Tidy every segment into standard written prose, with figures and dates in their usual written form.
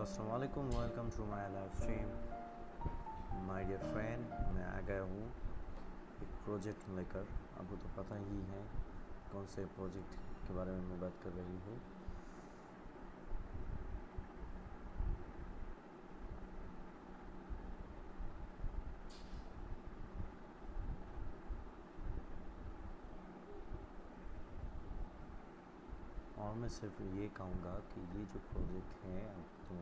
अस्सलाम वालेकुम, welcome to my live stream. My dear friend, मैं आ गया हूँ एक प्रोजेक्ट लेकर। आपको तो पता ही है कौन से प्रोजेक्ट के बारे में मैं बात कर रही हूँ। और मैं सिर्फ ये कहूँगा कि ये जो प्रोजेक्ट है तो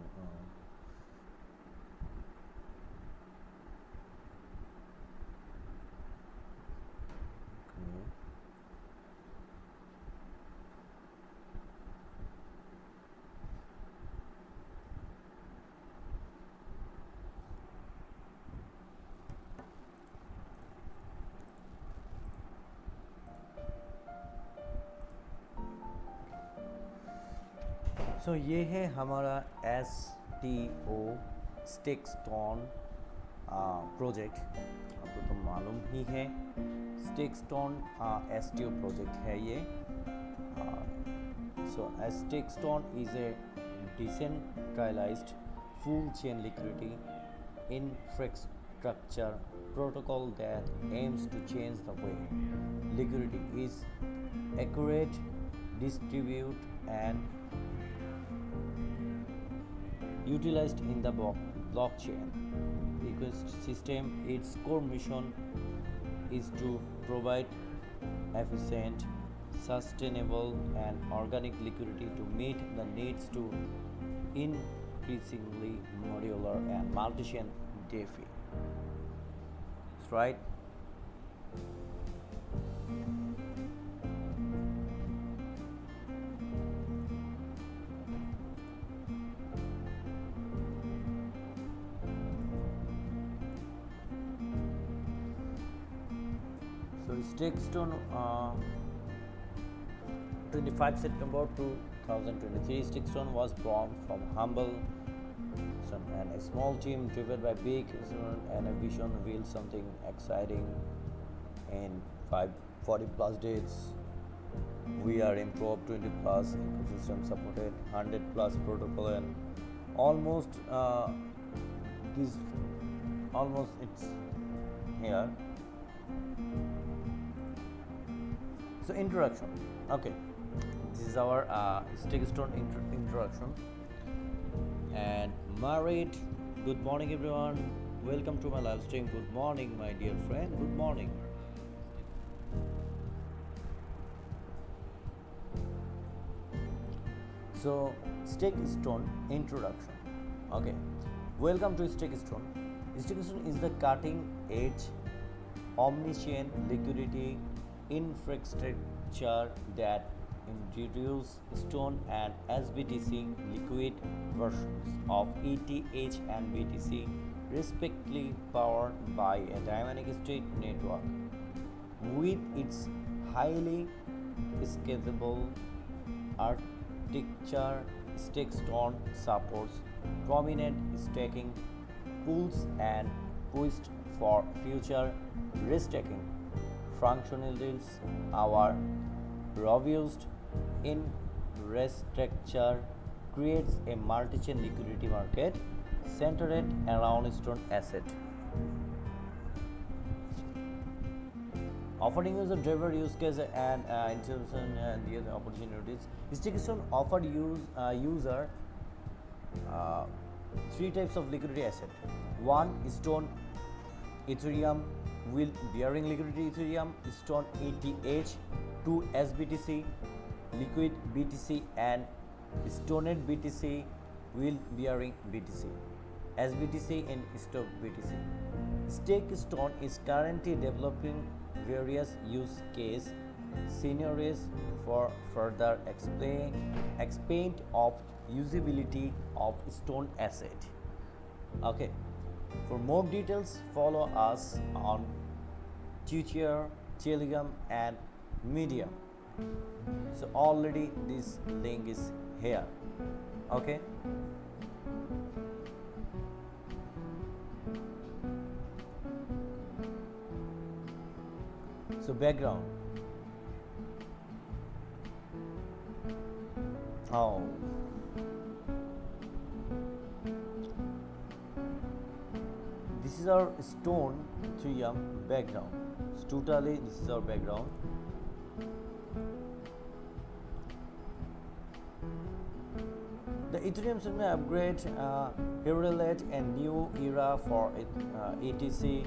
सो ये है हमारा STO StakeStone प्रोजेक्ट। आपको तो मालूम ही है StakeStone STO प्रोजेक्ट है ये। So StakeStone is a decentralized full chain liquidity infrastructure protocol that aims to change the way liquidity is accurate, distributed and utilized in the blockchain ecosystem. Its core mission is to provide efficient, sustainable and organic liquidity to meet the needs to increasingly modular and multi-chain DeFi. That's right. So StakeStone 25 September 2023. StakeStone was born from humble and a small team driven by big and a vision to build something exciting in 40 plus days. We are improved 20 plus ecosystem supported 100 plus protocol and almost it's here. So introduction. Okay, this is our StakeStone introduction. And Marit, good morning everyone. Welcome to my live stream. Good morning, my dear friend. Good morning. So StakeStone introduction. Okay, welcome to StakeStone. StakeStone is the cutting edge omni-chain liquidity infrastructure that introduces Stone and SBTC liquid versions of ETH and BTC, respectively, powered by a dynamic state network. With its highly scalable architecture, StakeStone supports prominent staking pools and poised for future restaking functionalities. Our robust infrastructure creates a multi-chain liquidity market centered around Stone asset, offering user driver use case and integration and the other opportunities. StakeStone offered user three types of liquidity asset. One, Stone Ethereum will bearing liquidity Ethereum, Stone ETH, 2 SBTC, liquid BTC and Stoned BTC will bearing BTC, SBTC and stock BTC. StakeStone is currently developing various use case scenarios for further expand of usability of Stone asset. Okay. For more details, follow us on Twitter, Telegram, and Medium. So already this link is here. Okay. So background. Oh. is our stone Ethereum background. So totally, this is our background. The Ethereum system upgrade heralded a new era for ETC,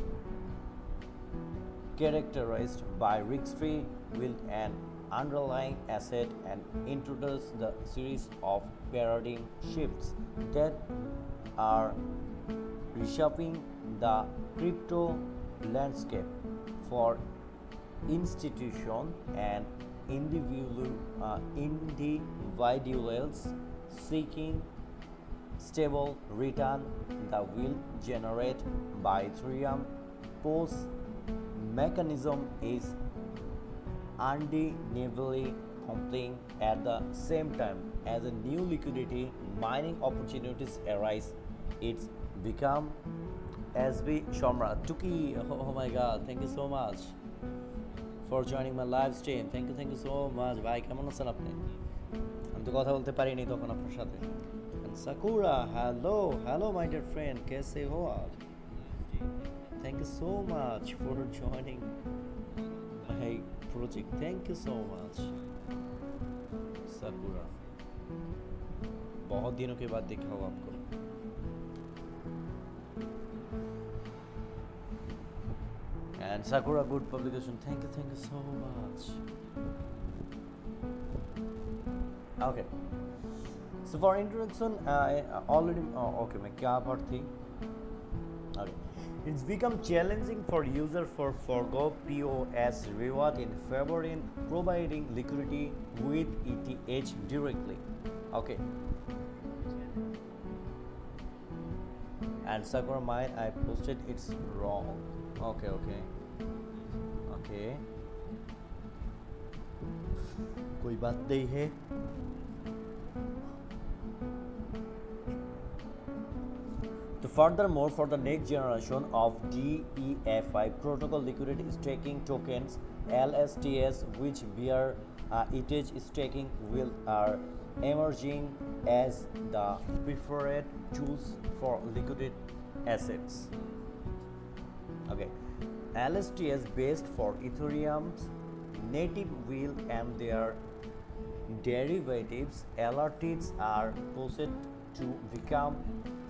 characterized by risk-free build and underlying asset, and introduce the series of paradigm shifts that are reshaping the crypto landscape for institutions and individuals seeking stable return that will generate by Ethereum post mechanism is undeniably compelling. At the same time as a new liquidity mining opportunities arise, it's become SB Sharma Tuki. Oh my god, thank you so much for joining my live stream. Thank you so much. ভাই কেমন আছেন আপনি? আমি তো কথা বলতে পারিনি তখন আপনার সাথে। And Sakura, hello my dear friend, कैसे हो आप? Thank you so much for joining my project. Thank you so much, Sakura. बहुत दिनों के बाद देखा हो आपको। And Sakura, good publication. Thank you so much. Okay. So for introduction, I already okay. मैं क्या part थी? Okay. It's become challenging for user for forgo POS reward in favor in providing liquidity with ETH directly. Okay. And Sakura mine, I posted it's wrong. Okay. कोई बात नहीं है. Furthermore, for the next generation of DEFI protocol liquidity staking tokens, LSTS, which bear ETH staking, will are emerging as the preferred tools for liquid assets. Okay, LSTS based for Ethereum's native wheel and their derivatives, LRTs, are posed to become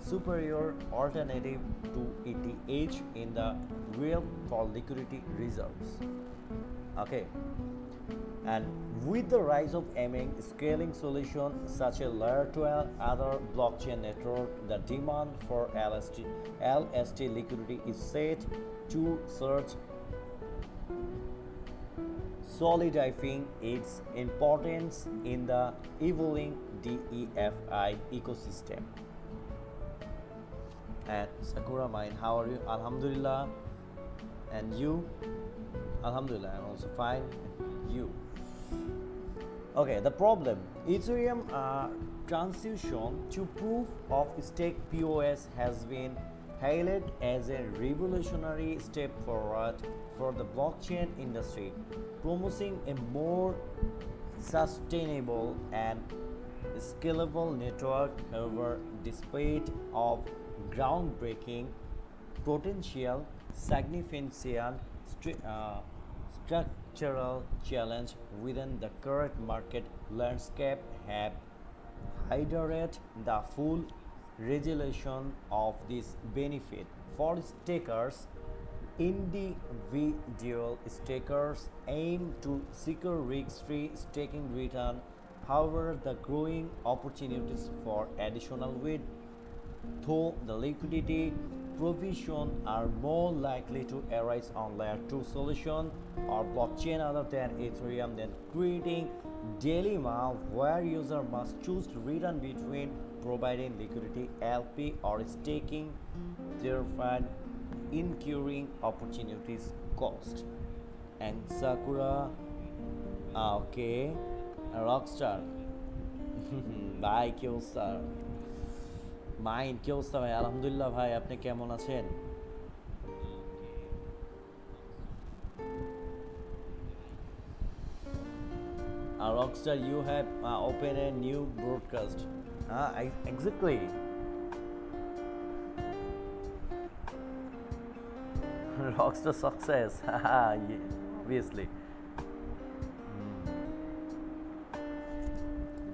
superior alternative to ETH in the realm for liquidity reserves. Okay, and with the rise of aiming scaling solutions such as layer 12 other blockchain network, the demand for LST liquidity is set to surge, solidifying its importance in the evolving DEFI ecosystem. And Sakura mine, how are you? Alhamdulillah. And you? Alhamdulillah, I'm also fine. You? Okay, the problem, Ethereum transition to proof of stake POS has been hailed as a revolutionary step forward for the blockchain industry, promising a more sustainable and scalable network. However, despite of groundbreaking potential, significant structural challenge within the current market landscape have hindered the full realization of this benefit for stakers. Individual stakers aim to secure risk-free staking return. However, the growing opportunities for additional width though the liquidity provision are more likely to arise on layer 2 solution or blockchain other than Ethereum, then creating dilemma where user must choose to return between providing liquidity LP or staking, therefore incurring opportunities cost. And Sakura, okay, Rockstar, bye Killstar. Mine কি অবস্থা ভাই? আলহামদুলিল্লাহ ভাই, আপনি কেমন আছেন? Rockstar, you have opened a new broadcast. Exactly. Rockstar success. Yeah, obviously.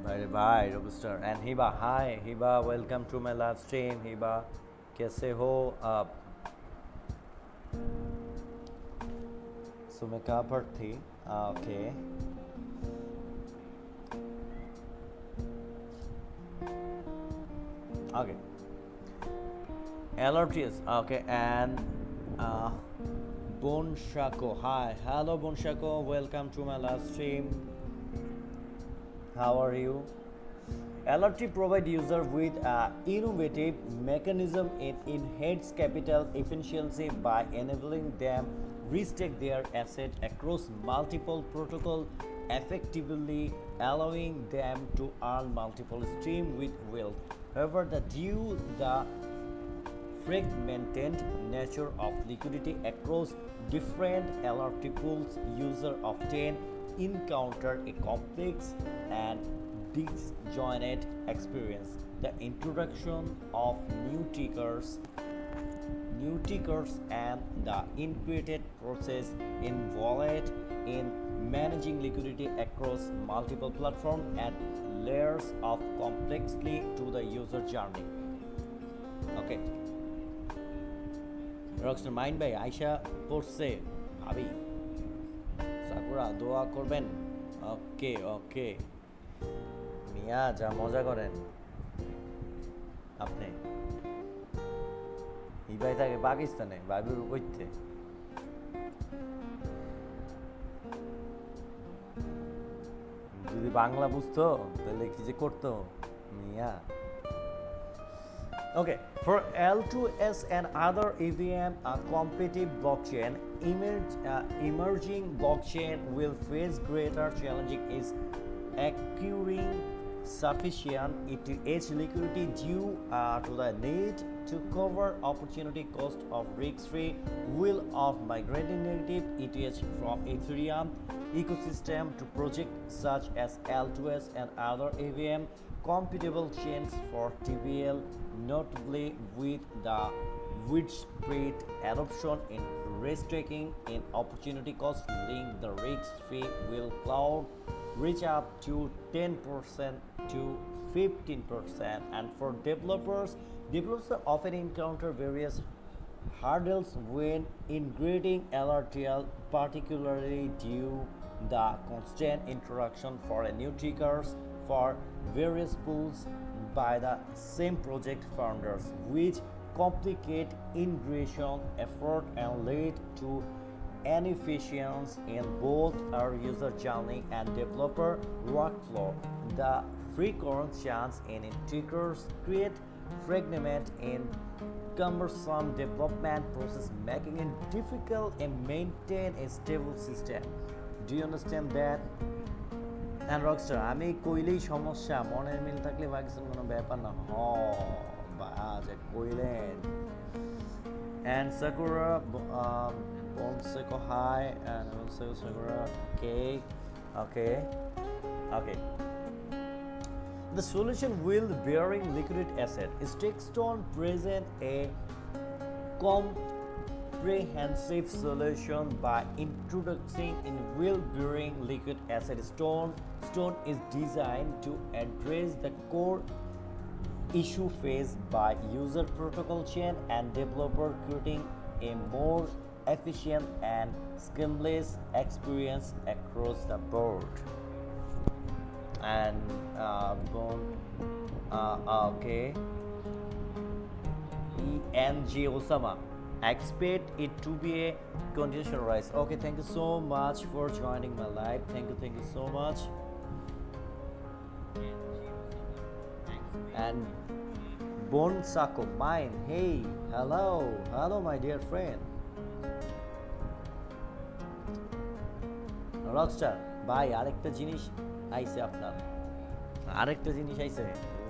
Bye bye, Rockstar. And Hiba, hi, Hiba, welcome to my live stream. Hiba, कैसे हो आप? So मैं कहाँ पर थी? Okay. Okay. LRTS. Okay, and Bonshako. Hi, hello Bonshako. Welcome to my live stream. How are you? LRT provide user with innovative mechanism in enhance capital efficiency by enabling them restake their asset across multiple protocol effectively, allowing them to earn multiple stream with wealth. However, due the fragmented nature of liquidity across different LRT pools, user often encounter a complex and disjointed experience. The introduction of new tickers and the integrated process involved in managing liquidity across multiple platforms add layers of complexity to the user journey. Okay. Rockstar Mind by Aisha পড়ছে ভাবি sakura দোয়া করবেন ওকে ওকে মিয়া যা মজা করেন আপনি এই ভাই থাকে পাকিস্তানে ভাবির কইতে যদি বাংলা বুঝতো তাহলে কি যে করতো মিয়া. Okay, for L2S and other EVM competitive blockchain, emerging blockchain will face greater challenging is acquiring sufficient ETH liquidity due to the need to cover opportunity cost of risk-free will of migrating native ETH from Ethereum ecosystem to projects such as L2S and other EVM compatible chains for TVL, notably with the widespread adoption in risk taking in opportunity cost link, the risk fee will cloud reach up to 10% to 15%. And for developers often encounter various hurdles when integrating LRTL, particularly due the constant introduction for a new triggers for various pools by the same project founders, which complicate integration effort and lead to inefficiency in both our user journey and developer workflow. The frequent chance in triggers create fragment in cumbersome development process, making it difficult to maintain a stable system. Do you understand that? And Rockstar, আমি কইলেই সমস্যা মনের মিল থাকলে পাকিস্তান কোনো ব্যাপার না বাজে কইলেন. And Sakura Bonseko hi and also Sakura okay. The solution will bearing liquid asset. StakeStone present a comprehensive solution by introducing in wheel bearing liquid asset. Stone is designed to address the core issue faced by user protocol chain and developer, creating a more efficient and seamless experience across the board. And okay, ENG Osama, expect it to be a continuation rise. Okay, thank you so much for joining my live. Thank you so much. And Bon Sako mine, hey, hello my dear friend. Rockstar ভাই আরেকটা জিনিস আইছে আপনার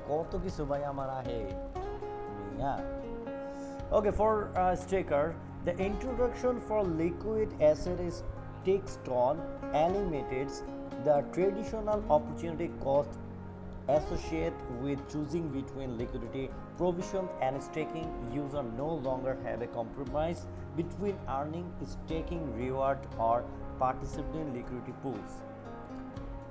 কত কিছু ভাই আমার আহে মিয়া. Okay, for staker, the introduction for liquid asset is StakeStone eliminates the traditional opportunity cost associated with choosing between liquidity provision and staking, users no longer have a compromise between earning, staking reward, or participating in liquidity pools.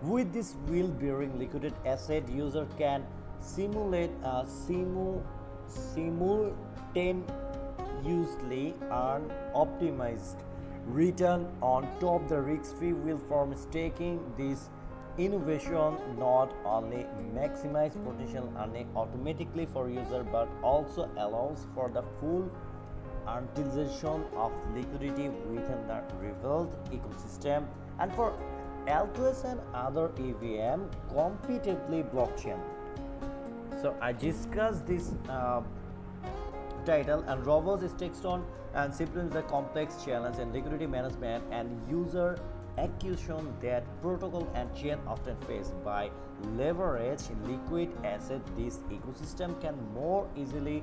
With this wheel-bearing liquid asset, user can simulate a simultaneously earn optimized return on top the risk-free wheel from staking. This innovation not only maximizes potential earning automatically for user but also allows for the full utilization of liquidity within the revealed ecosystem and for L2S and other EVM competitively blockchain. So I discussed this title and Robust StakeStone and simplifies the complex challenge in liquidity management and user acquisition that protocol and chain often face. By leverage liquid asset, this ecosystem can more easily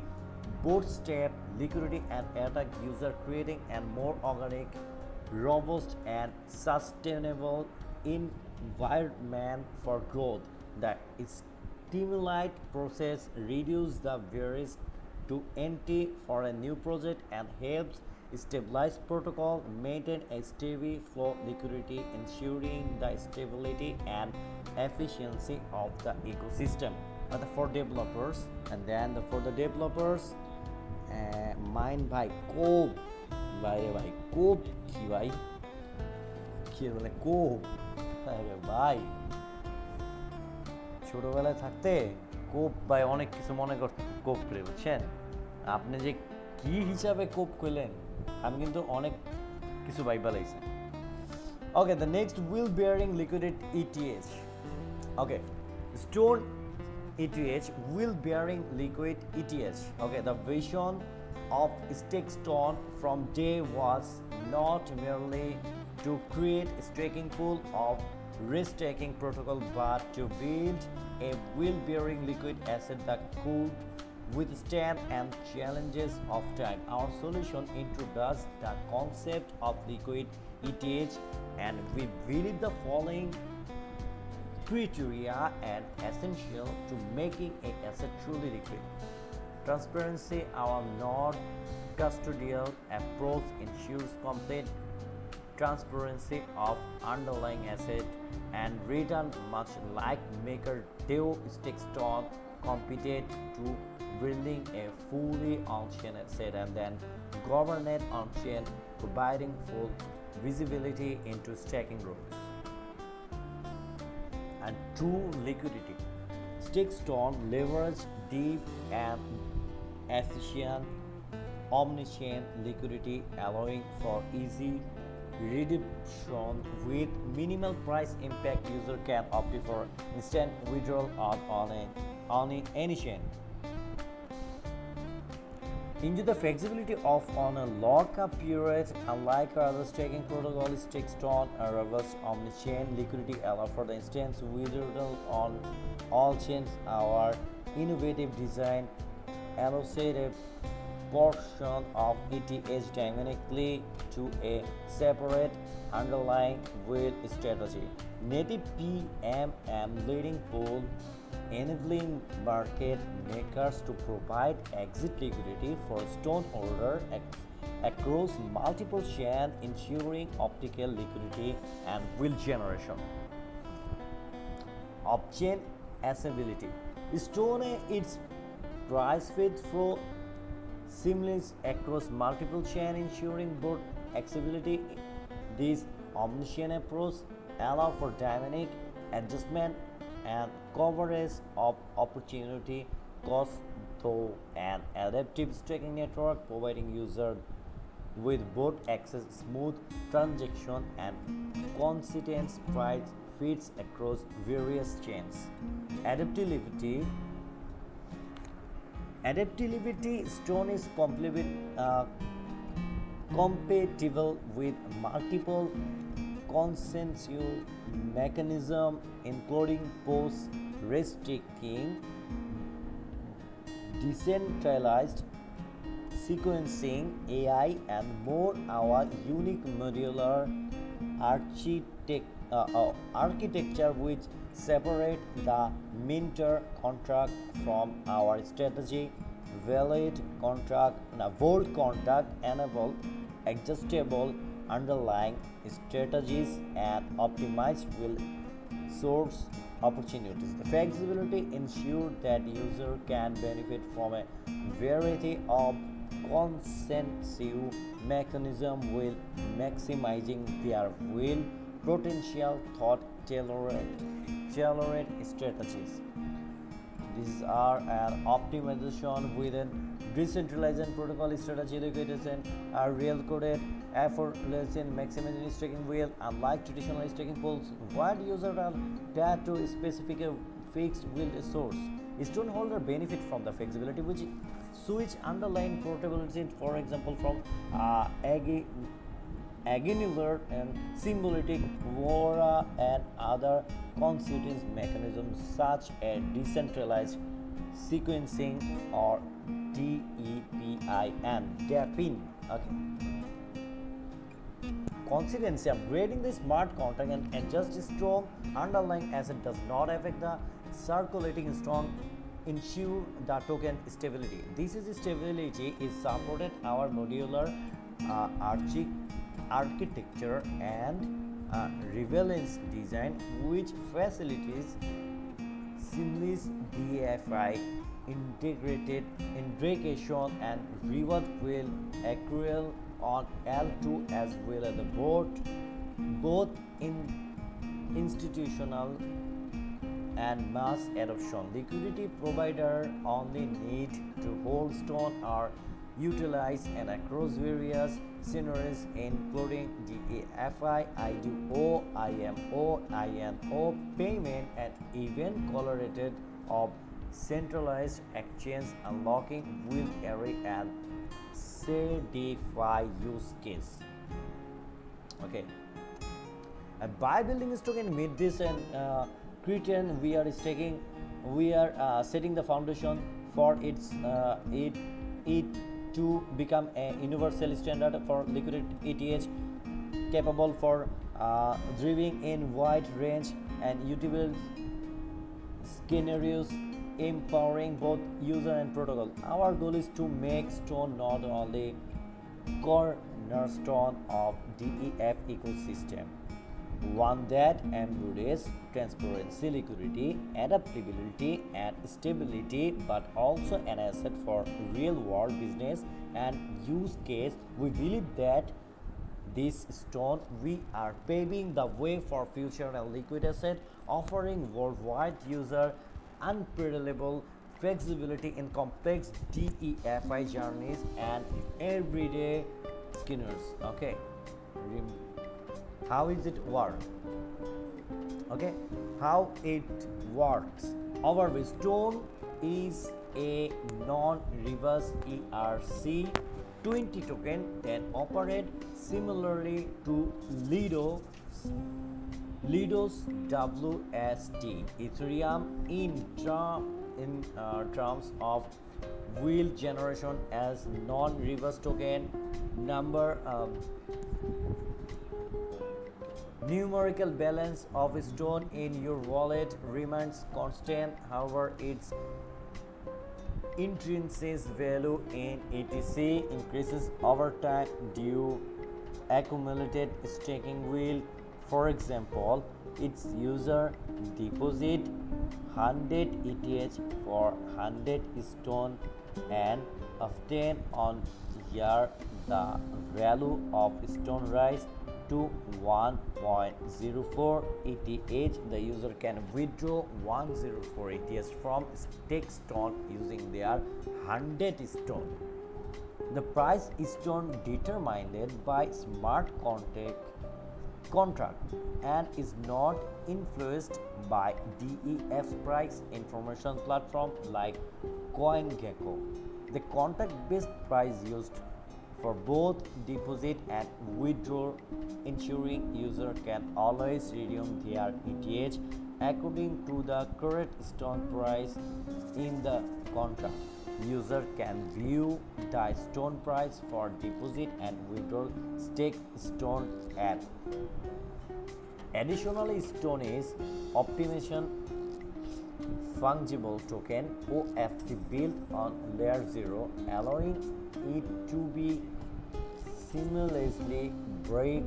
bootstrap liquidity and attack user, creating a more organic, robust and sustainable environment for growth. The stimulate process reduces the barriers to entry for a new project and helps stabilize protocol, maintain a steady flow liquidity, ensuring the stability and efficiency of the ecosystem. For developers, and then for the developers, mine by কোপ বাইরে ভাই কোপ কি ভাই কি বলে কোপ আরে ভাই ছোটবেলায় থাকতে কোপ ভাই অনেক কিছু মনে করতে কোপ করে বুঝছেন আপনি যে কি হিসাবে কোপ কইলেন আমি কিন্তু অনেক কিছু ভাই বালাইছি okay the next wheel bearing liquidate ETH okay stone ETH wheel bearing liquid ETH okay the vision of StakeStone from day was not merely to create a staking pool of risk-taking protocol but to build a wheel-bearing liquid asset that could withstand and challenges of time. Our solution introduced the concept of liquid ETH and we believe the following criteria are essential to making an asset truly liquid. Transparency, our non-custodial approach ensures complete transparency of underlying asset and return much like MakerDAO StakeStone committed to building a fully on-chain asset and then governed on-chain providing full visibility into staking rules. And true liquidity. StakeStone leveraged deep and efficient omni-chain liquidity allowing for easy redemption with minimal price impact. User can opt for instant withdrawal on any chain. Into the flexibility of on a lockup period, unlike other staking protocols, StakeStone a reverse omni-chain liquidity allow for the instant withdrawal on all chains. Our innovative design allows a portion of ETH dynamically to a separate underlying wheel strategy. Native PMM leading pool enabling market makers to provide exit liquidity for stone holder across multiple chains, ensuring optical liquidity and wheel generation. Off-chain accessibility. Stone its price feed flow seamless across multiple chains, ensuring both accessibility. This omni-chain approach allows for dynamic adjustment and coverage of opportunity cost through an adaptive staking network, providing users with both access, smooth transaction, and consistent price feeds across various chains. Adaptability. Stone is compatible with multiple consensus mechanism including post-restaking, decentralized sequencing, AI, and more. Our unique modular architecture which separate the minter contract from our strategy vault contract enable adjustable underlying strategies and optimize will source opportunities. The flexibility ensures that user can benefit from a variety of consensive mechanism while maximizing their will potential thought tailored strategies. These are an optimization within decentralized protocol strategy liquidation are real coded effortless in maximizing staking wheel. Unlike traditional staking pools, where users are tied to a specific fixed wheel source. Stone holder benefit from the flexibility which switch underlying portability, for example, from aggregator and symbolic Vora and other consensus mechanisms such as decentralized sequencing or DEPIN. Okay. Consequently, upgrading the smart contract and adjust strong underlying asset does not affect the circulating strong ensure the token stability. This is stability is supported our modular architecture and relevance design which facilitates seamless DFI integrated integration and reward will accrue on L2 as well as the both in institutional and mass adoption. Liquidity provider only need to hold stone or utilize and across various scenarios including DAFI, IDO, IMO, INO payment and even correlated of centralized exchange unlocking will array and CDFI use case. Okay. And by building this token with this and criterion we are setting the foundation for it to become a universal standard for liquid ETH capable for driving in wide range and usable scenarios empowering both user and protocol. Our goal is to make Stone not only cornerstone of DEF ecosystem, one that embodies transparency, liquidity, adaptability, and stability, but also an asset for real-world business and use case. We believe that this stone we are paving the way for future and liquid asset, offering worldwide user unparallelable flexibility in complex DEFI journeys and everyday skinners. Okay. How is it work? Okay, how it works. Our Stone is a non-reverse ERC20 token that operate similarly to Lido's WST Ethereum in terms of wheel generation as non-reverse token numerical balance of stone in your wallet remains constant. However, its intrinsic value in ETC increases over time due accumulated staking wheel. For example, its user deposit 100 ETH for 100 stone and obtain on year the value of stone rise to 1.04 ETH. The user can withdraw 104 ETH from StakeStone using their 100 stone. The price is stone determined by smart contract and is not influenced by DEF price information platform like CoinGecko. The contract-based price used for both deposit and withdrawal, ensuring user can always redeem their ETH according to the current stone price in the contract. User can view the stone price for deposit and withdrawal stake stone app. Additionally, stone is optimization fungible token OFT built on layer 0, allowing it to be seamlessly break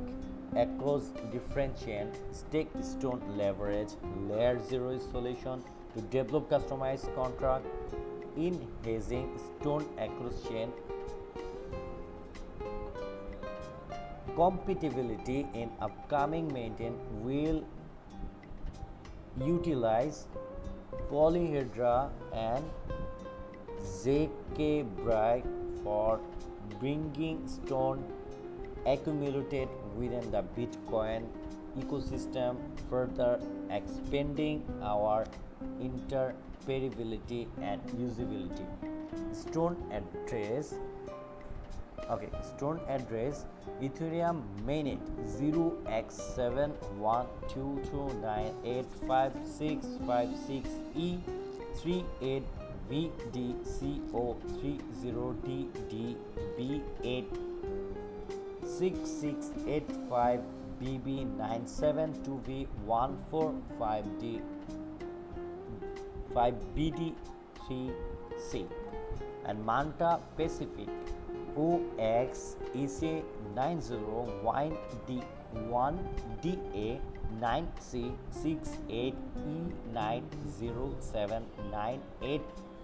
across different chain. StakeStone leverage layer 0 solution to develop customized contract in hazing stone across chain. Compatibility in upcoming maintain will utilize polyhedra and zk brick for bringing stone accumulated within the Bitcoin ecosystem, further expanding our interoperability and usability. Stone address Ethereum mainnet 0x7122985656 E38VDCO30DDB8 6685 BB972V145D 5BD3C and Manta Pacific OX EC 90 9DA 9C68 E90798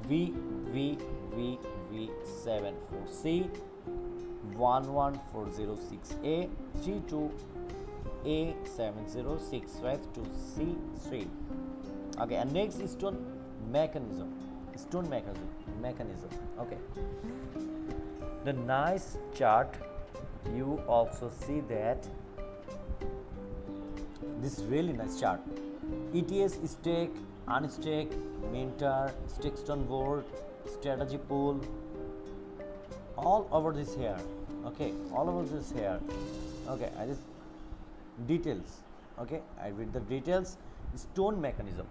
VVVV74C 11406A 32A70652C3. Okay, and next is stone mechanism. Okay, the nice chart, you also see that this really nice chart. ETS stake, unstake, minter, StakeStone board, strategy pool, all over this here. Okay, all over this here. Okay, I just details. Okay, I read the details. Stone mechanism.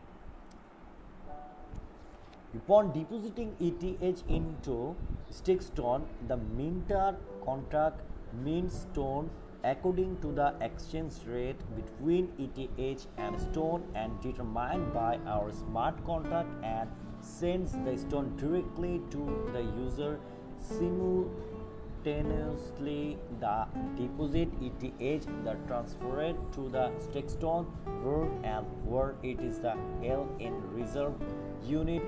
Upon depositing ETH into StakeStone, the minter contract mints stone according to the exchange rate between ETH and stone and determined by our smart contract, and sends the stone directly to the user simultaneously. The deposit ETH the transferred to the StakeStone world, and where it is the held in reserve unit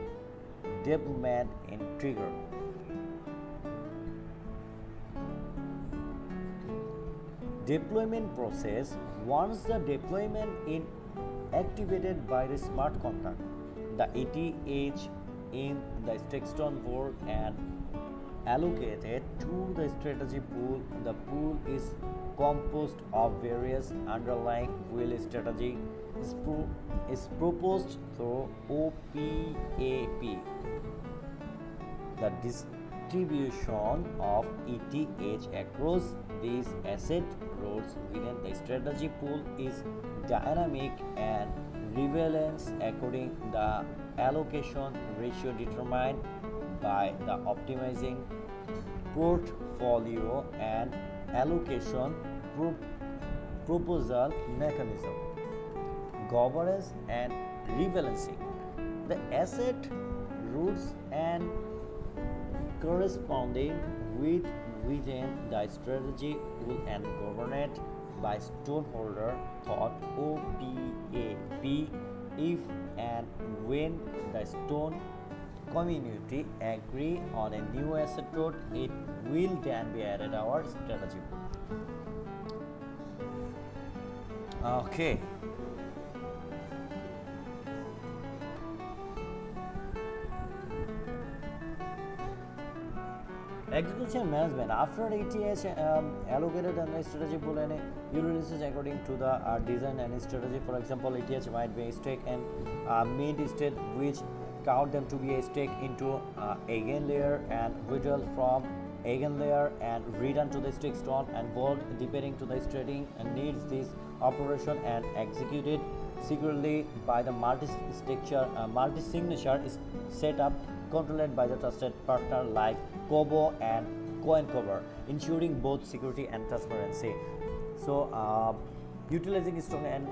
deployment in trigger. Deployment process. Once the deployment is activated by the smart contract, the ETH in the StakeStone board and allocated to the strategy pool. The pool is composed of various underlying wheel strategy is proposed through OPAP. The distribution of ETH across these asset roads within the strategy pool is dynamic and rebalance according the allocation ratio determined by the optimizing portfolio and allocation proposal mechanism. Governance and rebalancing. The asset routes and corresponding within the strategy pool and governed by stoneholder thought OPAP. If and when the stone community agree on a new asset road, it will then be added our strategy pool. Okay. Execution management. After ETH allocated on the strategy pool and you releases according to the design and strategy. For example, ETH might be a stake and mint state, which count them to be a stake into eigen layer and withdraw from eigen layer and return to the StakeStone and vault depending to the trading and needs this operation and executed securely by the multi-signature is set up controlled by the trusted partner like Kobo and CoinCover, ensuring both security and transparency. So Utilizing stone and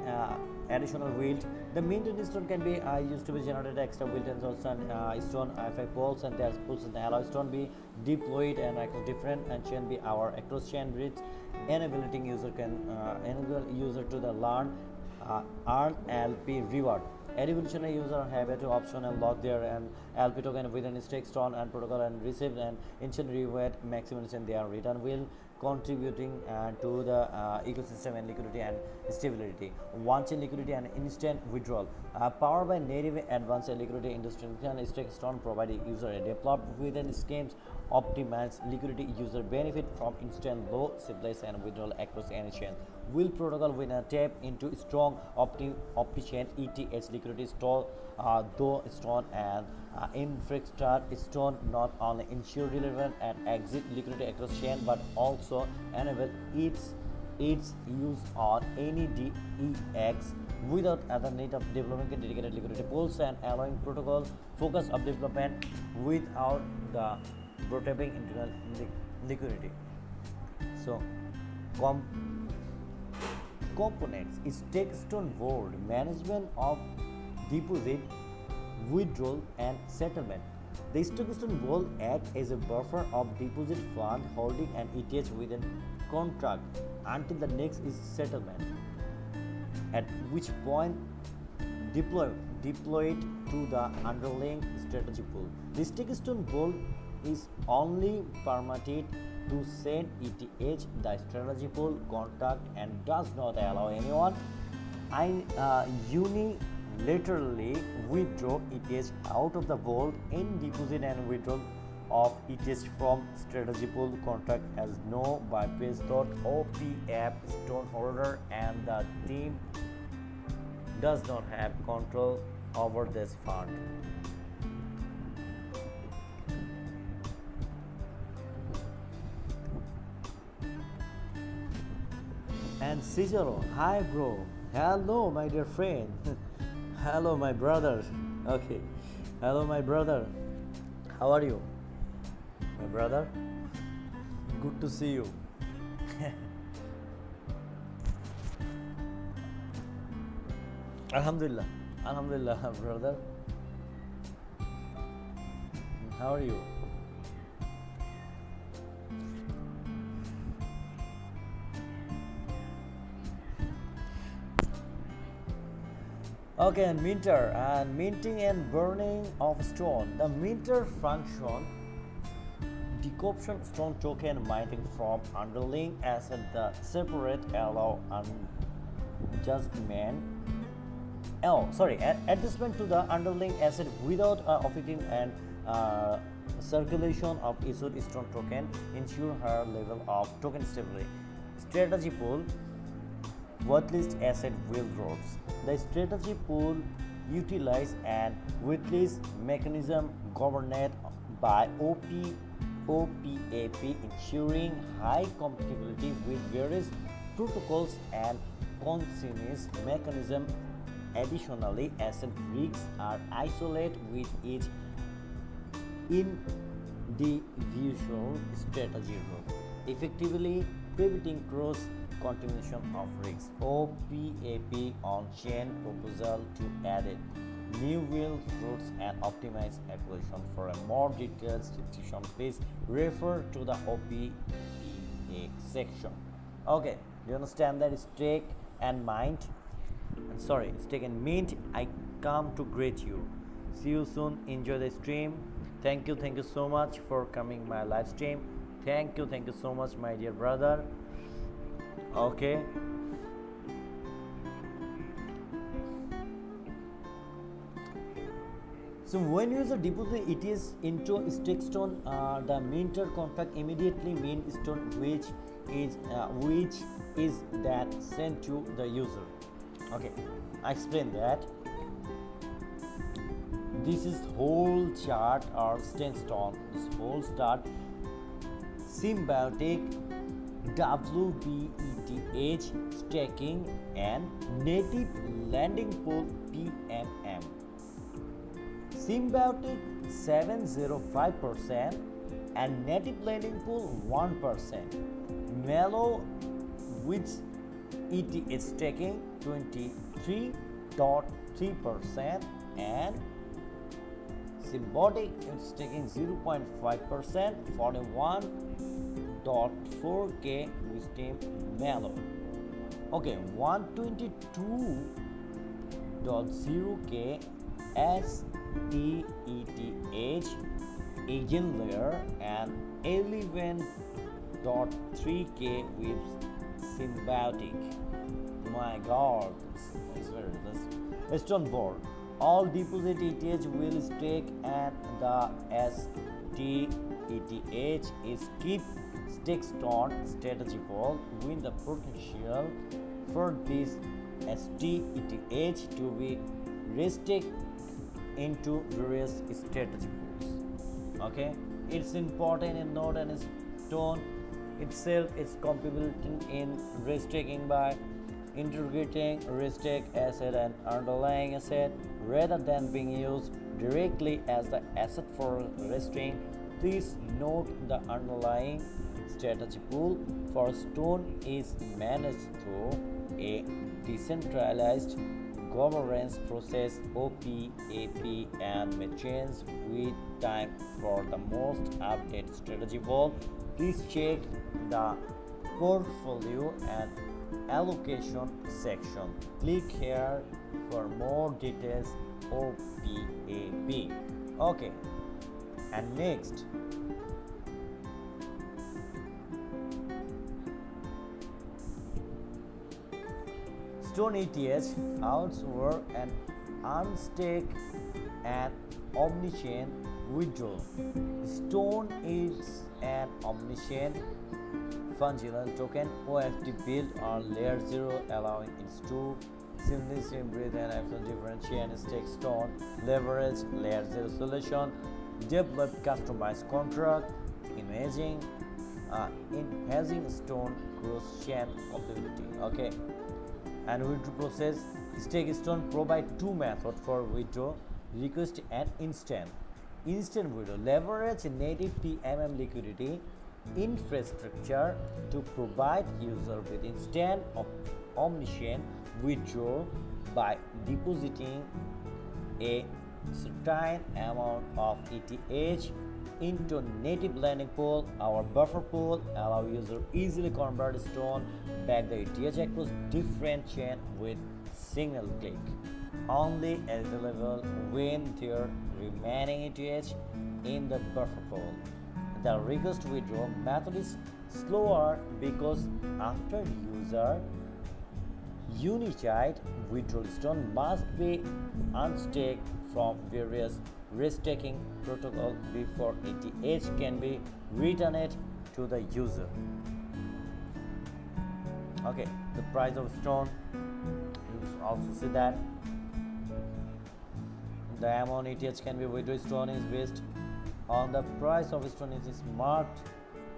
additional wield. The minted stone can be used to be generated extra wield and stone effect poles, and there's pulls and alloy stone be deployed and across different and chain be our across chain bridge, enabling user can enable user to the learn earn LP reward. Evolutionary user have a to option and lock their and LP token within StakeStone and protocol and receive an instant reward maximization their return will contributing to the ecosystem and liquidity and stability. One-chain liquidity and instant withdrawal. Powered by native advanced liquidity industry, StakeStone provide user developed within schemes optimize liquidity user benefit from instant low supplies and withdrawal across any chain. Will protocol when tap into strong opti-chain ETH liquidity store though stone and infrastructure stone not only ensure relevant and exit liquidity across chain but also enable its use on any DEX without other need of developing dedicated liquidity pools and allowing protocol focus of development without the rotating internal liquidity. So components is StakeStone board management of deposit, withdrawal and settlement. The StakeStone will act as a buffer of deposit fund holding an ETH within contract until the next is settlement, at which point deploy it to the underlying strategy pool. The StakeStone pool is only permitted to send ETH the strategy pool contract and does not allow anyone unilaterally withdraw ETH out of the vault. In deposit and withdrawal of ETH from strategy pool contract has no bypass OPF stone holder and the team does not have control over this fund. And Cicero, hi bro, hello my dear friend, hello my brother, okay, hello my brother, how are you, my brother? Good to see you. Alhamdulillah, Alhamdulillah, brother. How are you? Okay, and minting and burning of stone. The minter function decoction stone token mining from underlying asset the separate allow adjustment to the underlying asset without affecting and circulation of issued stone token ensure higher level of token stability. Strategy pool worthlist asset withdrawals. The strategy pool utilize an waitlist mechanism governed by OPAP, ensuring high compatibility with various protocols and consensus mechanism. Additionally, asset risks are isolated with each individual strategy group, effectively preventing cross contamination of risks. OPAP on-chain proposal to add new wheel routes and optimize acquisition. For a more detailed description, please refer to the OPAP section. Okay, do you understand that? Stake and mint. Stake and mint. I come to greet you. See you soon. Enjoy the stream. Thank you so much for coming my live stream. Thank you so much, my dear brother. Okay, so when user deposit it is into StakeStone, the minter contract immediately mint stone which is that sent to the user. Okay, I explain that. This is whole chart or StakeStone. This whole chart symbiotic WBETH staking and native lending pool PMM. Symbiotic 705% and native lending pool 1%. Mellow which ETH staking 23.3% and Symbiotic it's taking 0.5%, 41.4k with team Mellow. Okay, 122.0k STETH agent layer and 11.3k with Symbiotic. My god, it's very interesting. Stone board. All deposit ETH will stake and the STETH is keep StakeStone strategy pool with the potential for this STETH to be restaked into various strategy pools. Okay, it's important in node and stone itself is compatibility in restaking by integrating restake asset and underlying asset rather than being used directly as the asset for restaking. Please note the underlying strategy pool for stone is managed through a decentralized governance process OPAP and may change with time. For the most updated strategy pool, please check the portfolio and allocation section. Click here for more details. OPAP. Okay, and next Stone ETH outsource and unstake and omnichain withdrawal. Stone is an omnichain fungible token OFT built on layer 0, allowing it to seamlessly breathe and action differentiate StakeStone, leverage layer 0 solution, develop customized contract, enhancing stone cross-chain compatibility. Okay, and withdrawal process. StakeStone provide two methods for withdrawal: request and instant. Instant withdrawal leverage native PMM liquidity infrastructure to provide user with instant omnichain withdrawal by depositing a certain amount of ETH into native lending pool. Our buffer pool allow user easily convert stone back the ETH across different chain with single click. Only available when there remaining ETH in the buffer pool. The request withdrawal method is slower because after user unified withdrawal stone must be unstaked from various restaking protocol before ETH can be returned to the user. Okay, the price of stone, you also see that the amount ETH can be withdrawn stone is based on the price of stone is a smart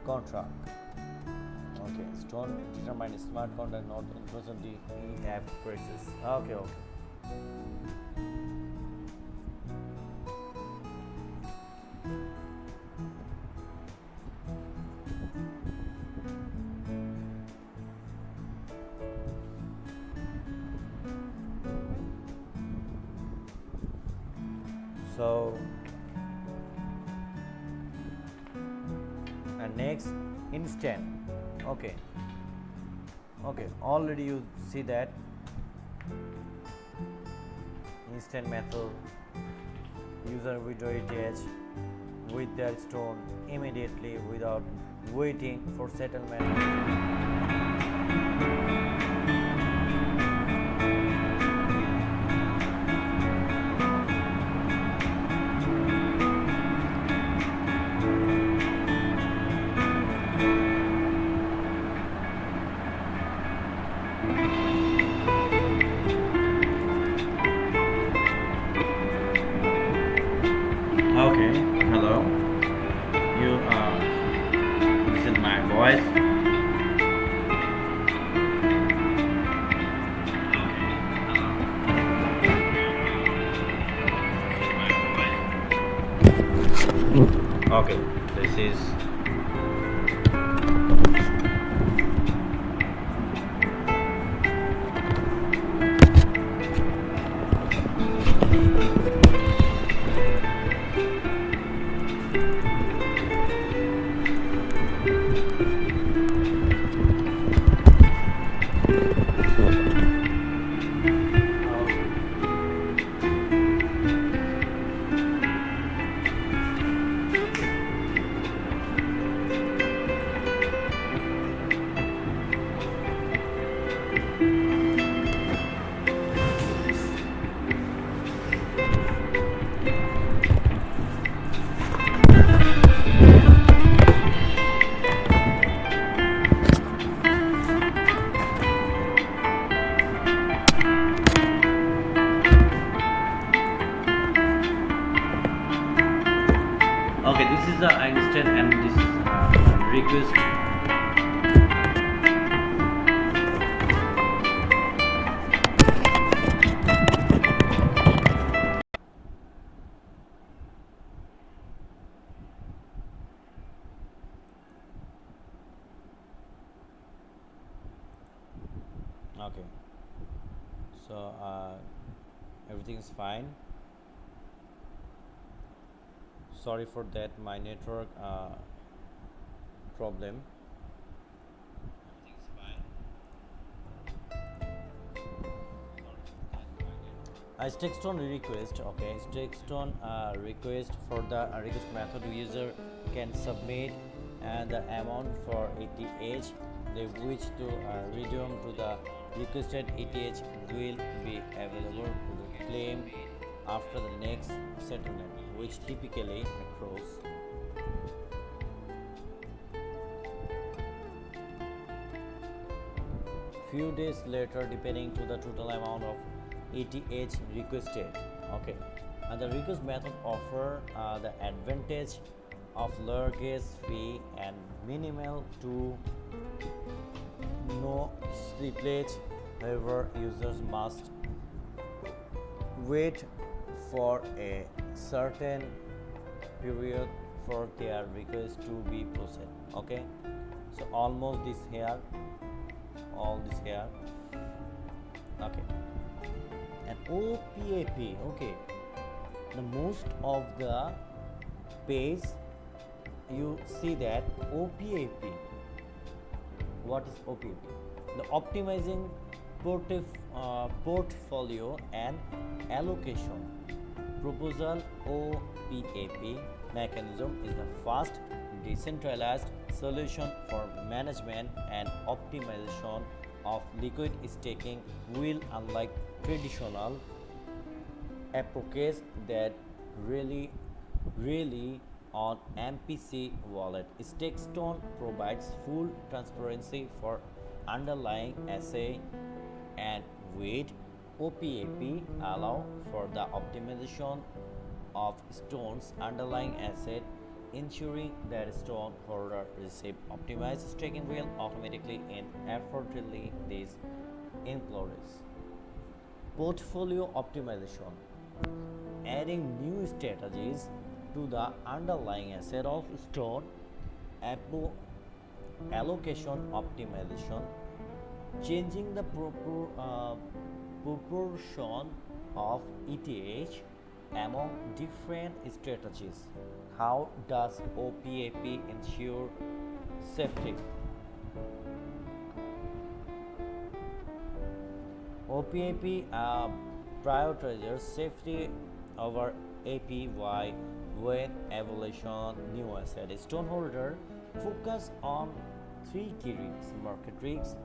contract. Okay, stone determine smart contract, not influence the app prices. Okay. So, and next instant. Okay, already you see that instant method, user withdraw ETH with their stone immediately without waiting for settlement. Okay, hello. You listen my voice. Okay, this is Okay, this is the Einstein and this request. Okay, so everything is fine. Sorry for that, my network problem. StakeStone request. Okay, StakeStone request for the request method user can submit and the amount for ETH they wish to redeem to the requested ETH will be available to the claim after the next settlement, which typically occurs few days later depending to the total amount of ETH requested. Okay, and the request method offer the advantage of lower gas fee and minimal to no slippage. However, users must wait for a certain period for their request to be processed. Okay, so almost this here, all this here. Okay, and OPAP. Okay, the most of the page you see that OPAP. What is OPAP? The optimizing portfolio and allocation proposal. OPAP mechanism is the fast decentralized solution for management and optimization of liquid staking will unlike traditional approaches that really on MPC wallet. StakeStone provides full transparency for underlying assay and with OPAP allow for the optimization of Stone's underlying asset, ensuring that stone holder receive optimized staking will automatically and effortlessly. This includes portfolio optimization, adding new strategies to the underlying asset of stone, allocation optimization, changing the proportion of ETH among different strategies. How does OPAP ensure safety? OPAP prioritizes safety over APY when evaluation new asset. Stoneholder focus on three key risks: market risks,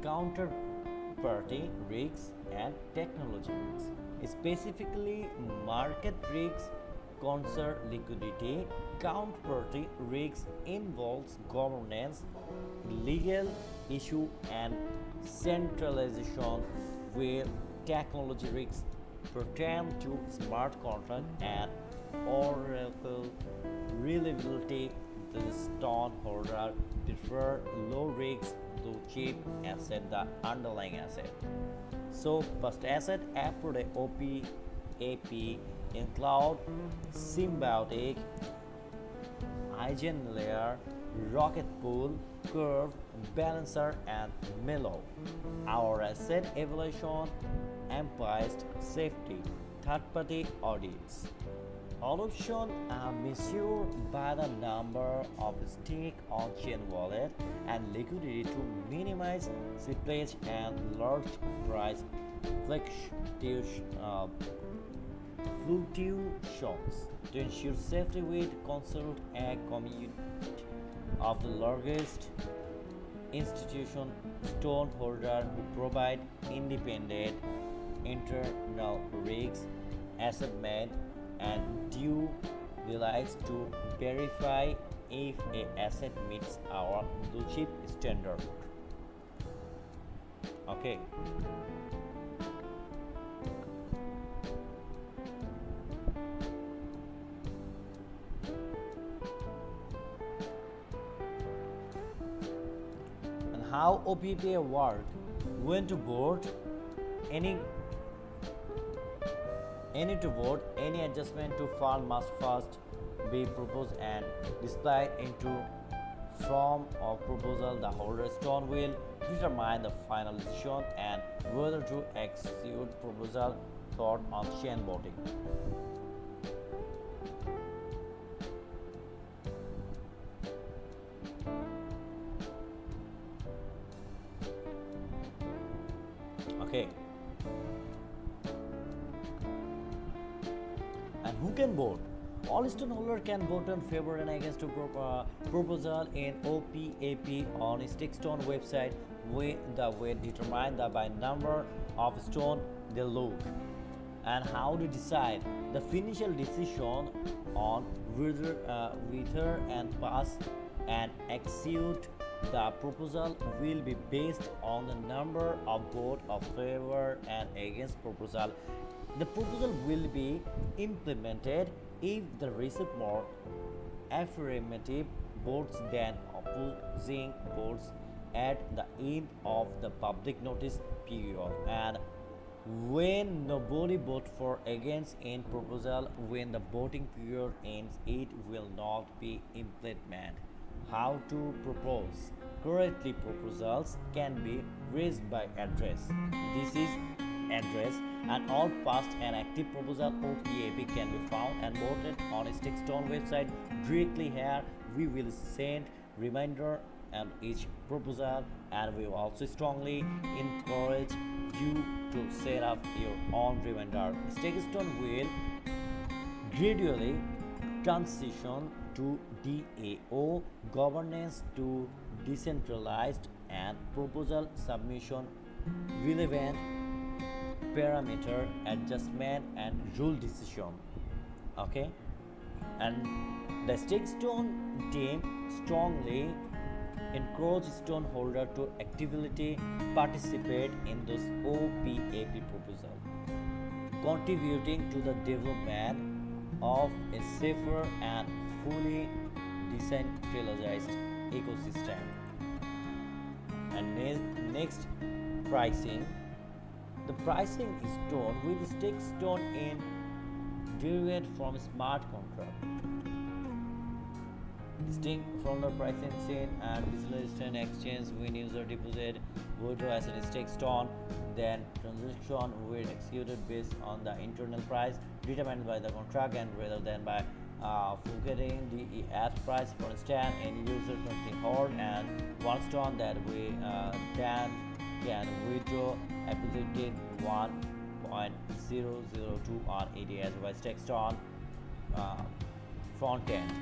counterparty risks, and technology risks. Specifically, market risks concern liquidity, counterparty risks involves governance, legal issue, and centralization, where technology risks pertain to smart contract and oracle reliability. The stoneholder prefer low risk to cheap asset, the underlying asset. So first asset after the OPAP include symbiotic, layer, rocket pool, curve, balancer, and mellow. Our asset evaluation, emphasized safety, third party audits. All options are measured by the number of stake on chain wallet and liquidity to minimize slippage and large price fluctuations. Fluctuations. To ensure safety, we consult a community of the largest institution stoneholder who provide independent internal risks assessment and due diligence to verify if a asset meets our blue chip standard. Okay. And how OPPA work? When to board any to vote, any adjustment to file must first be proposed and displayed into form of proposal. The holder stone will determine the final decision and whether to execute proposal thought on chain voting. Okay. And who can vote? All stoneholders can vote in favor and against a proposal in OPAP on StakeStone website with the way determined by number of stone they look. And how to decide the final decision on whether and pass and execute the proposal will be based on the number of votes of favor and against proposal. The proposal will be implemented if they receive more affirmative votes than opposing votes at the end of the public notice period. And when nobody votes for against in proposal, when the voting period ends, it will not be implemented. How to propose? Correctly, proposals can be raised by address. This is address, and all past and active proposal OPAP can be found and voted on StakeStone website directly here. We will send reminder on each proposal, and we will also strongly encourage you to set up your own reminder. StakeStone will gradually transition to DAO governance to decentralized and proposal submission relevant parameter adjustment and rule decision. Okay, and the StakeStone team strongly encourage stoneholder to actively participate in this OPAP proposal, contributing to the development of a safer and fully decentralized ecosystem. And next, pricing. The pricing is done with StakeStone in derived from smart contract. Distinct from the pricing chain and digital exchange, when user deposit withdraw as a StakeStone, then transaction will executed based on the internal price determined by the contract and rather than by forgetting the ask price. For instance, any user can hold and 1 stone that we can withdraw approximately 1.002 on ADS by StakeStone front end.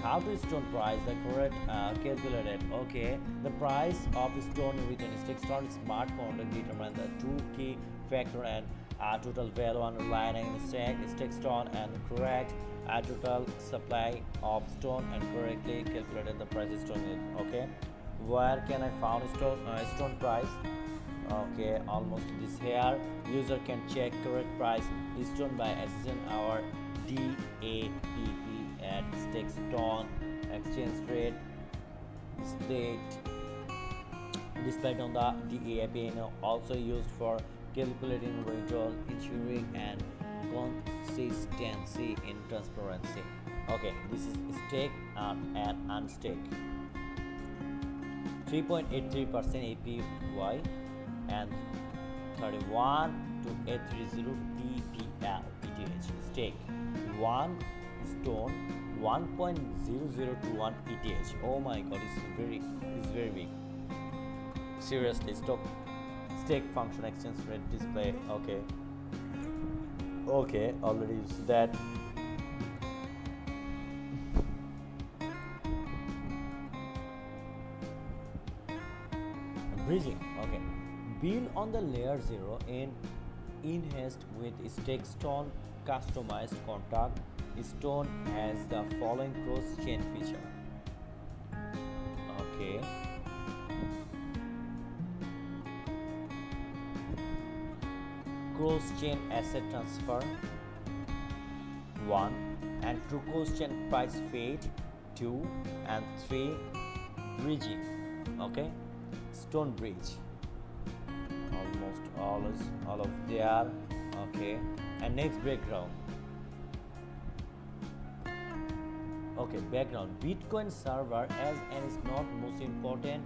How to stone price? The correct calculated. Okay, the price of stone within StakeStone smart contract determine the two key factor and total value underlying StakeStone and correct total supply of stone and correctly calculated the price of stone. Okay, where can I find stone price? Okay, almost this here. User can check correct price stone by accessing our DAPP at StakeStone exchange rate displayed on the DAPP, also used for calculating withdrawal, ensuring and consistency in transparency. Okay, this is stake and unstake. 3.83% APY and 31 to 830 TPL. ETH. Stake 1 stone 1.0021 ETH. Oh my god, it's very big. Seriously, stake function exchange rate display. Okay, already used that. Bridging. Okay, build on the layer 0 in haste with StakeStone customized contract. Stone has the following cross chain feature. Okay, cross chain asset transfer 1, and true cross chain price fade 2, and 3 bridging. Okay, stone bridge almost all of there. Okay, and next background. Okay, background. Bitcoin server as and is not most important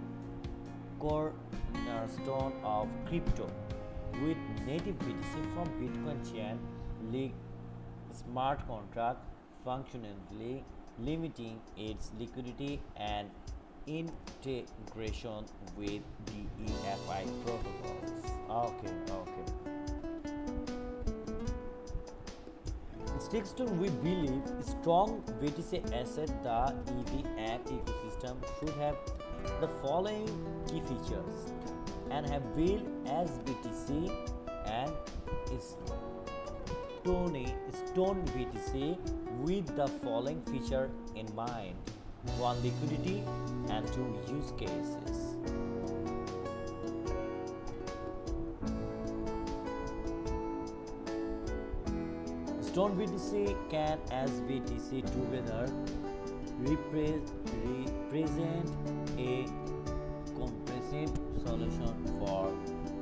cornerstone of crypto, with native BTC from Bitcoin chain leak smart contract functionally limiting its liquidity and integration with DEFI protocols. Okay. StakeStone, we believe strong BTC asset, the EVM ecosystem should have the following key features and have built as BTC and Stone BTC with the following feature in mind: 1, liquidity, and 2, use cases. Stone BTC can as BTC together represent a comprehensive solution for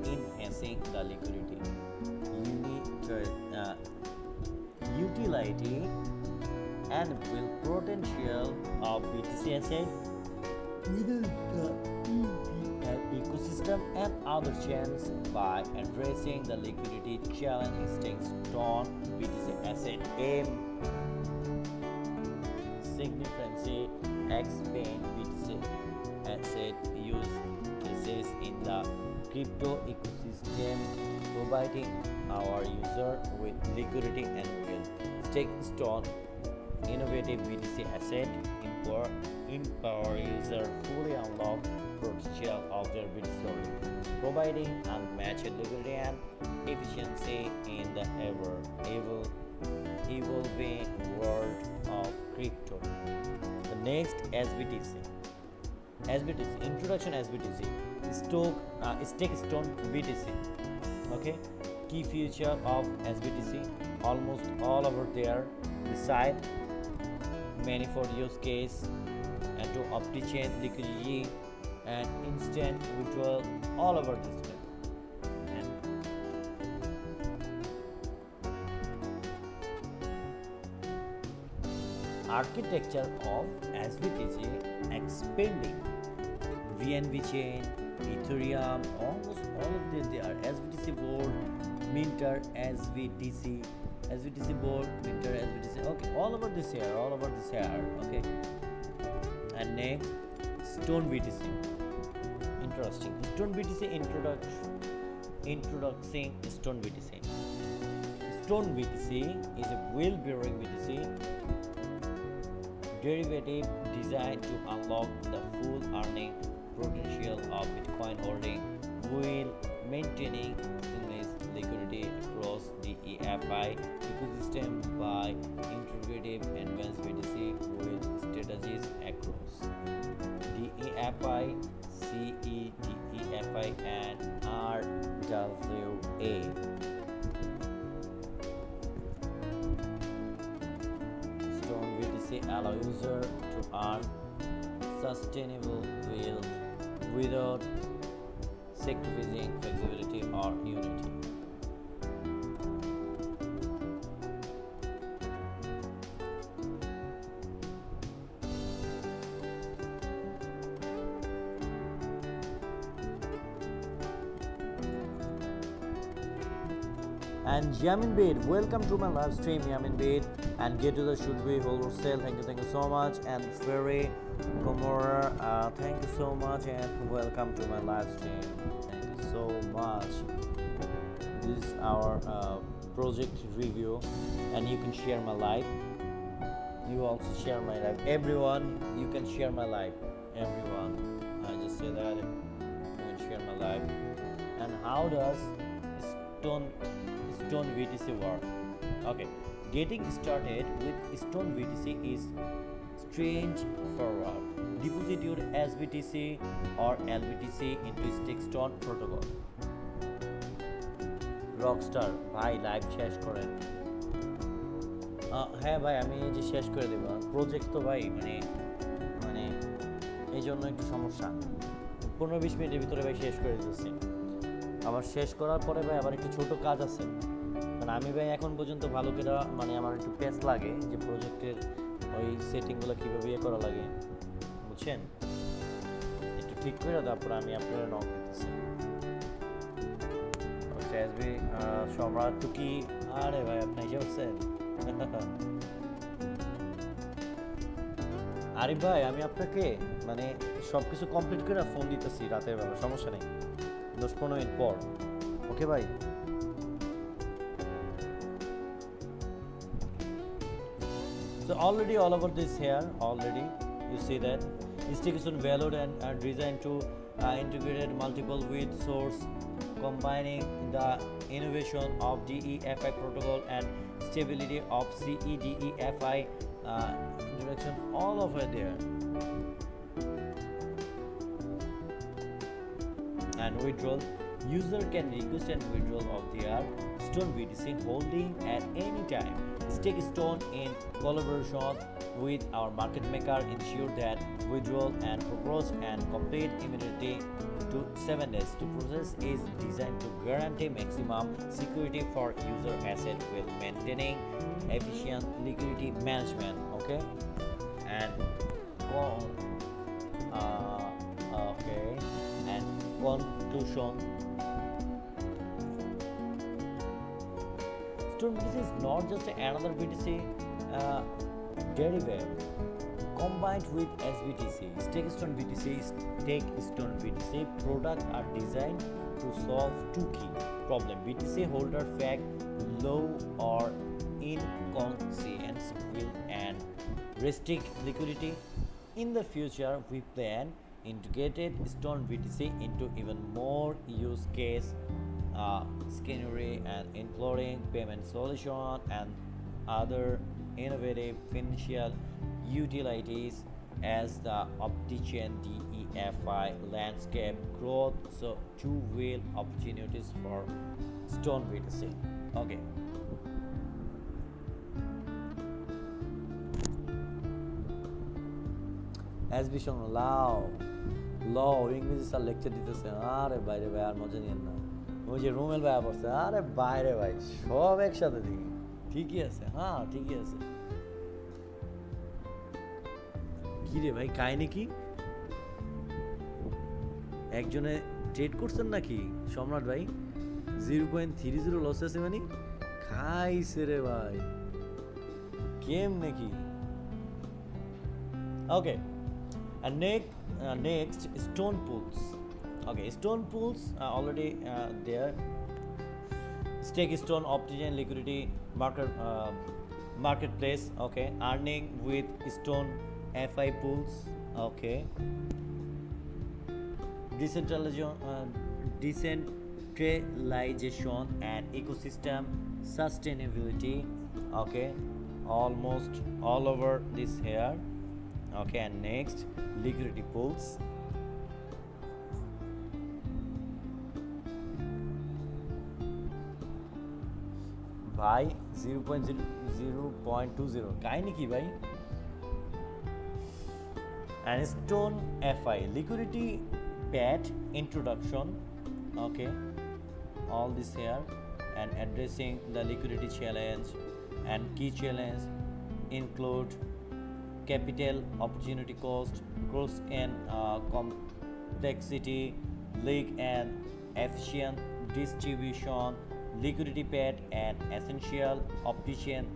enhancing the liquidity, utility, and will potential of BTC asset within the ecosystem and other chains by addressing the liquidity challenge. StakeStone BTC asset aim significantly expand BTC asset use cases in the crypto ecosystem, providing our user with liquidity and will. StakeStone innovative BTC asset empower user fully unlock potential of their BTC, providing unmatched liquidity and efficiency in the evolving world of crypto. The next, SBTC. Introduction SBTC. StakeStone BTC. Okay, key feature of SBTC almost all over there. Beside manifold use case and to opti-chain liquidity and instant withdrawal all over this thing. Architecture of SBTC expanding VNV chain, Ethereum, almost all of them they are SBTC board, Minter, SBTC board, Minter, SBTC. Okay, all over this here. Okay, and next, Stone BTC. Interesting. Stone BTC introducing Stone BTC. Stone BTC is a wheel-bearing BTC derivative designed to unlock the full earning potential of Bitcoin holding while maintaining seamless liquidity across the DeFi ecosystem by integrative advanced BTC with strategies across DeFi, CeDeFi, and RWA. Stone BTC allow user to earn sustainable wealth without sacrificing flexibility or unity. And Yamin Bait, welcome to my live stream, Yamin Bait. And get to the should be wholesale. Thank you so much. And Ferry Gomorrah, thank you so much and welcome to my live stream. Thank you so much. This is our project review, and you can share my live. You also share my live. Everyone, you can share my live. Everyone, I just say that you can share my live. And how does Stone VTC work? Okay, getting started with Stone VTC is straightforward. Deposit your SBTC or LBTC into StakeStone protocol. Rockstar, ভাই live শেষ করেন। হ্যাঁ ভাই, আমি এই যে শেষ করে দেবো। প্রজেক্ট তো ভাই মানে এই জন্য একটু সমস্যা। 15-20 মিনিটের ভিতরে ভাই শেষ করে দিতেছি। আবার শেষ করার পরে ভাই আবার একটু ছোট কাজ আছে। মানে আমি ভাই এখন পর্যন্ত ভালো করে আমার একটু পেস লাগে যে প্রজেক্টের ওই সেটিংগুলো কীভাবে করা লাগে, বুঝছেন? একটু ঠিক করে তারপর আমি আপনারা নক দিতেছি। এসবি সম্রাট টুকি, আরে ভাই আপনি এসে উঠছেন? আরিফ ভাই, আমি আপনাকে সব কিছু কমপ্লিট করে ফোন দিতেছি রাতের বেলা, সমস্যা নেই, 10-15 মিনিট পর। ওকে ভাই? So already all over this here, already you see that StakeStone valued and designed to integrate multiple with source, combining the innovation of DEFI protocol and stability of CEDEFI direction all over there. And withdrawal, user can request and withdrawal of their Stone BTC holding at any time. StakeStone in collaboration with our market maker ensure that withdrawal and propose and complete immediately to 7 days. The process is designed to guarantee maximum security for user asset while maintaining efficient liquidity management. Okay, and okay, and conclusion. Stone BTC is not just another BTC derivative combined with SBTC. StakeStone BTC, StakeStone BTC products are designed to solve two key problems: BTC holder fact low or inconscience will and restrict liquidity. In the future, we plan integrated Stone BTC into even more use case scenario and including payment solution and other innovative financial utilities as the optician DEFI landscape growth. So two real opportunities for Stone BTC. Okay. As we shown, law ইংরেজি sir lecture দিতেছে। আরে বাইরে ভাই আর মজা নিয়েন না। ওই যে রুমেল ভাই পড়ছে, আরে বাইরে ভাই সব একসাথে দেখি। ঠিকই আছে, হ্যাঁ ঠিকই আছে। কি রে ভাই, কাহিনী কি? একজনে ট্রেড করছেন নাকি সম্রাট ভাই? 0.30 লস আছে মানে খাইছে রে ভাই, গেম নাকি? ওকে, and next stone pools. Okay, stone pools are already there. StakeStone optician liquidity marketplace. Okay, earning with Stone FI pools. Okay, decentralization and ecosystem sustainability. Okay, almost all over this here. Okay, and next liquidity pools. ভাই 0.20 কাহিনী কি ভাই? And Stone FI liquidity pad introduction. Okay, all this here and addressing the liquidity challenge and key challenge include capital opportunity cost, cross and complexity, leak and efficient distribution, liquidity pad and essential optician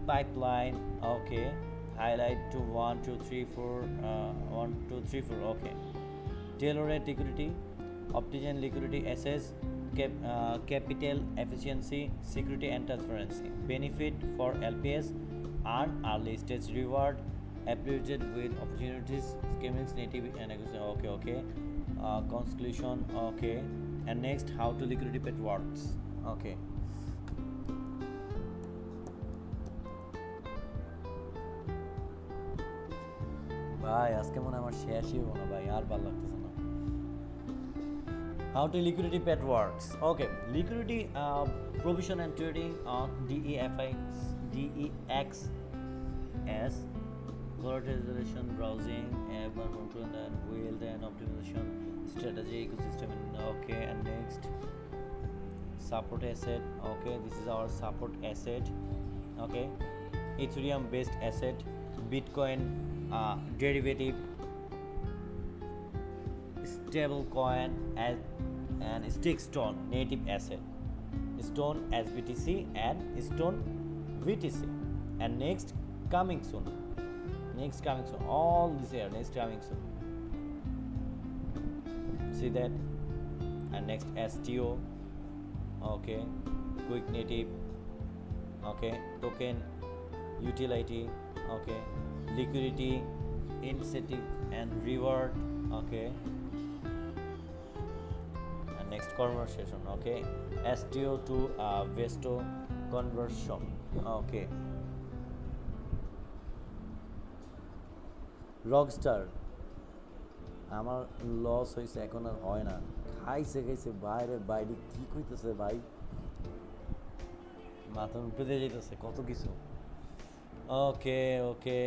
pipeline. Okay, highlight to 1 2 3 4 1 2 3 4. Okay, tailored liquidity, optician liquidity assess, capital efficiency, security and transparency, benefit for LPS, earn early stage reward, appreciated with opportunities, scheming native and okay. Conclusion. Okay, and next how to liquidity pet works. Okay, ভাই আজকে মনে আমার শেষই হবো না ভাই, আর ভালো লাগতেছে না। How to liquidity pet works. Okay, liquidity provision and trading on DEX collateralization, browsing, urban control and yield and optimization strategy ecosystem. Okay, and next support asset. Okay, this is our support asset. Okay, Ethereum based asset, Bitcoin derivative, stable coin and StakeStone native asset, Stone SBTC and Stone VTC. And next coming soon, all this year, next coming soon, see that. And next STO. Okay, quick native. Okay, token utility. Okay, liquidity, incentive and reward. Okay, and next conversation. Okay, STO to Vesto conversion. Okay, Rockstar আমার loss হয়েছে, এখন আর হয় না, খাইছে বাইরে বাইরে কি কইতেছে ভাই, মাথার উপরে দিয়ে যেতেছে কত কিছু। ওকে ওকে,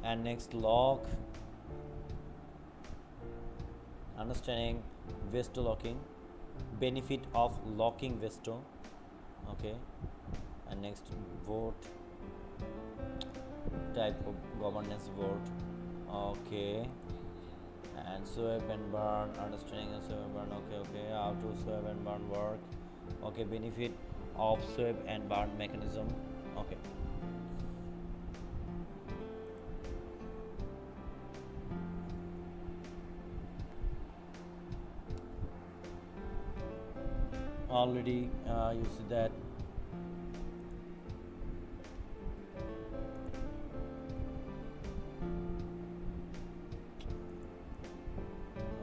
and next lock, understanding Vesto locking, benefit of locking Vesto. Okay, and next vote, type of governance vote. Okay, and swap and burn, understanding and swap and burn. Okay, how to swap and burn work. Okay, benefit of swap and burn mechanism. Okay, already you see that.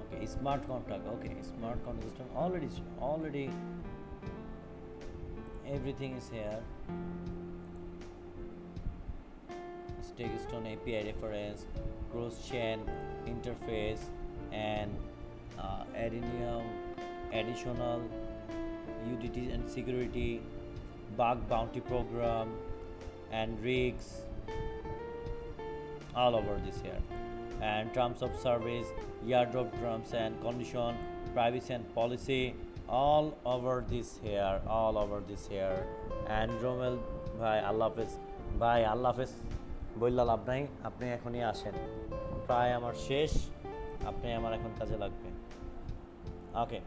Okay, smart contract. Okay, smart contract system already everything is here. StakeStone API reference, cross chain interface, and additional UDT and security, bug bounty program, and rigs, all over this here. And terms of service, airdrop terms and condition, privacy and policy, all over this here. And Romel ভাই আল্লাহ হাফেজ বললা লাভ নাই, আপনি এখনই আসেন, প্রায় আমার শেষ, আপনি আমার এখন কাজে লাগবে। ওকে।